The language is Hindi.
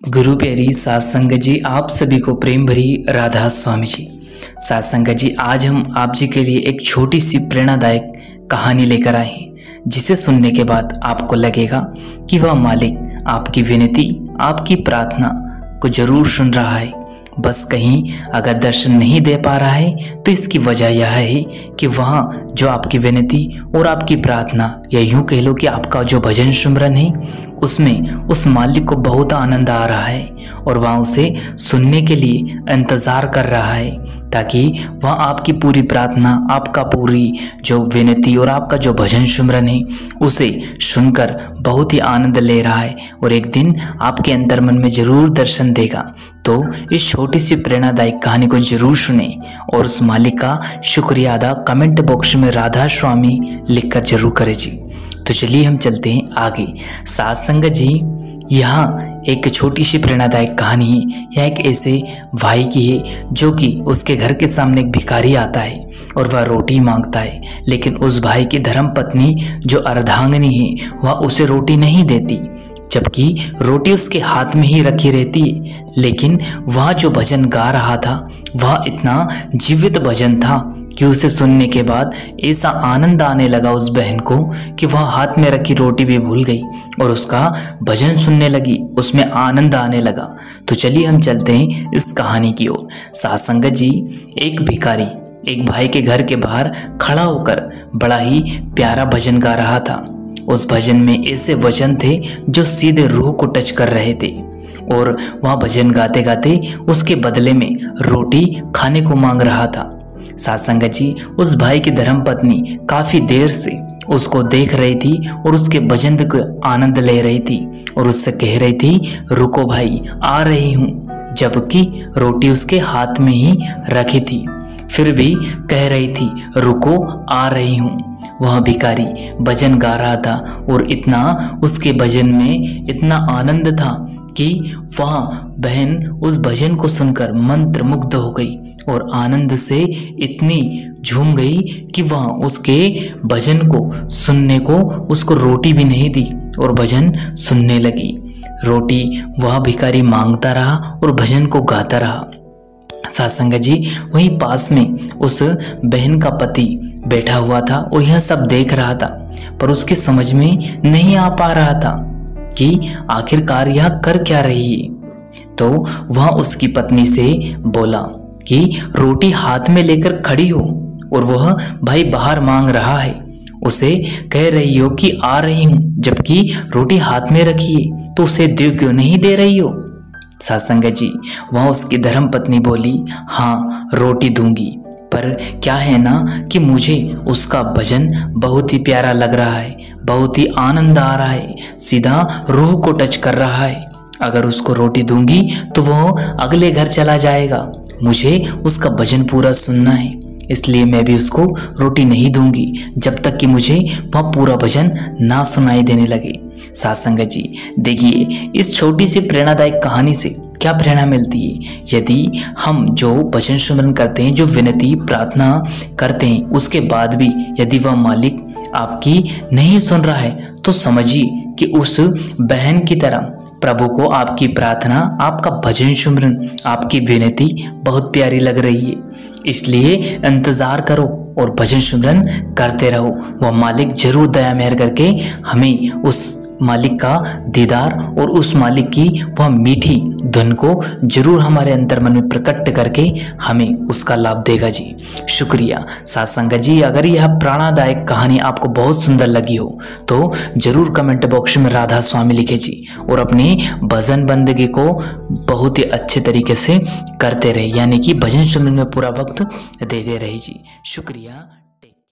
गुरु प्यारी सात संगत जी, आप सभी को प्रेम भरी राधा स्वामी जी। सात संगत जी, आज हम आप जी के लिए एक छोटी सी प्रेरणादायक कहानी लेकर आए हैं, जिसे सुनने के बाद आपको लगेगा कि वह मालिक आपकी विनती, आपकी प्रार्थना को जरूर सुन रहा है। बस कहीं अगर दर्शन नहीं दे पा रहा है तो इसकी वजह यह है कि वहाँ जो आपकी विनती और आपकी प्रार्थना, या यूं कह लो कि आपका जो भजन सुमरन है, उसमें उस मालिक को बहुत आनंद आ रहा है और वह उसे सुनने के लिए इंतज़ार कर रहा है, ताकि वह आपकी पूरी प्रार्थना, आपका पूरी जो विनती और आपका जो भजन सुमरन है उसे सुनकर बहुत ही आनंद ले रहा है और एक दिन आपके अंतर मन में जरूर दर्शन देगा। तो इस छोटी सी प्रेरणादायक कहानी को जरूर सुने और उस मालिक का शुक्रिया अदा कमेंट बॉक्स में राधा स्वामी लिखकर जरूर करें जी। तो चलिए हम चलते हैं आगे। सात संगत जी, यहाँ एक छोटी सी प्रेरणादायक कहानी है। यह एक ऐसे भाई की है जो कि उसके घर के सामने एक भिखारी आता है और वह रोटी मांगता है, लेकिन उस भाई की धर्म पत्नी जो अर्धांगिनी है वह उसे रोटी नहीं देती, जबकि रोटी उसके हाथ में ही रखी रहती है। लेकिन वह जो भजन गा रहा था वह इतना जीवित भजन था कि उसे सुनने के बाद ऐसा आनंद आने लगा उस बहन को कि वह हाथ में रखी रोटी भी भूल गई और उसका भजन सुनने लगी, उसमें आनंद आने लगा। तो चलिए हम चलते हैं इस कहानी की ओर। सात संगत जी, एक भिखारी एक भाई के घर के बाहर खड़ा होकर बड़ा ही प्यारा भजन गा रहा था। उस भजन में ऐसे वचन थे जो सीधे रूह को टच कर रहे थे और वह भजन गाते गाते उसके बदले में रोटी खाने को मांग रहा था। सात संगत जी, उस भाई की धर्मपत्नी काफी देर से उसको देख रही थी और उसके भजन का आनंद ले रही थी और उससे कह रही थी, रुको भाई, आ रही हूँ, जबकि रोटी उसके हाथ में ही रखी थी। फिर भी कह रही थी, रुको, आ रही हूँ। वह भिखारी भजन गा रहा था और इतना उसके भजन में इतना आनंद था कि वह बहन उस भजन को सुनकर मंत्र मुग्ध हो गई और आनंद से इतनी झूम गई कि वह उसके भजन को सुनने को उसको रोटी भी नहीं दी और भजन सुनने लगी। रोटी वह भिखारी मांगता रहा और भजन को गाता रहा। सात संगत जी, वहीं पास में उस बहन का पति बैठा हुआ था और यह सब देख रहा था, पर उसके समझ में नहीं आ पा रहा था कि आखिरकार यह कर क्या रही है। तो वह उसकी पत्नी से बोला कि रोटी हाथ में लेकर खड़ी हो और वह भाई बाहर मांग रहा है, उसे कह रही हो कि आ रही हूं, जबकि रोटी हाथ में रखी है, तो उसे दे क्यों नहीं दे रही हो। सात संगत जी, वह उसकी धर्म पत्नी बोली, हाँ रोटी दूंगी, पर क्या है ना कि मुझे उसका भजन बहुत ही प्यारा लग रहा है, बहुत ही आनंद आ रहा है, सीधा रूह को टच कर रहा है। अगर उसको रोटी दूंगी तो वह अगले घर चला जाएगा, मुझे उसका भजन पूरा सुनना है, इसलिए मैं भी उसको रोटी नहीं दूंगी जब तक कि मुझे वह पूरा भजन ना सुनाई देने लगे। सात संगत जी, देखिए इस छोटी सी प्रेरणादायक कहानी से क्या प्रेरणा मिलती है। यदि हम जो भजन सुमरन करते हैं, जो विनती प्रार्थना करते हैं, उसके बाद भी यदि वह मालिक आपकी नहीं सुन रहा है, तो समझिए कि उस बहन की तरह प्रभु को आपकी प्रार्थना, आपका भजन सुमरन, आपकी विनती बहुत प्यारी लग रही है। इसलिए इंतजार करो और भजन सुमरन करते रहो। वह मालिक जरूर दया मेहर करके हमें उस मालिक का दीदार और उस मालिक की वह मीठी धुन को जरूर हमारे अंतर मन में प्रकट करके हमें उसका लाभ देगा जी। शुक्रिया। सात संगत जी, अगर यह प्रेरणादायक कहानी आपको बहुत सुंदर लगी हो तो जरूर कमेंट बॉक्स में राधा स्वामी लिखे जी और अपनी भजन बंदगी को बहुत ही अच्छे तरीके से करते रहे, यानी कि भजन सुमरन में पूरा वक्त देते रहे जी। शुक्रिया।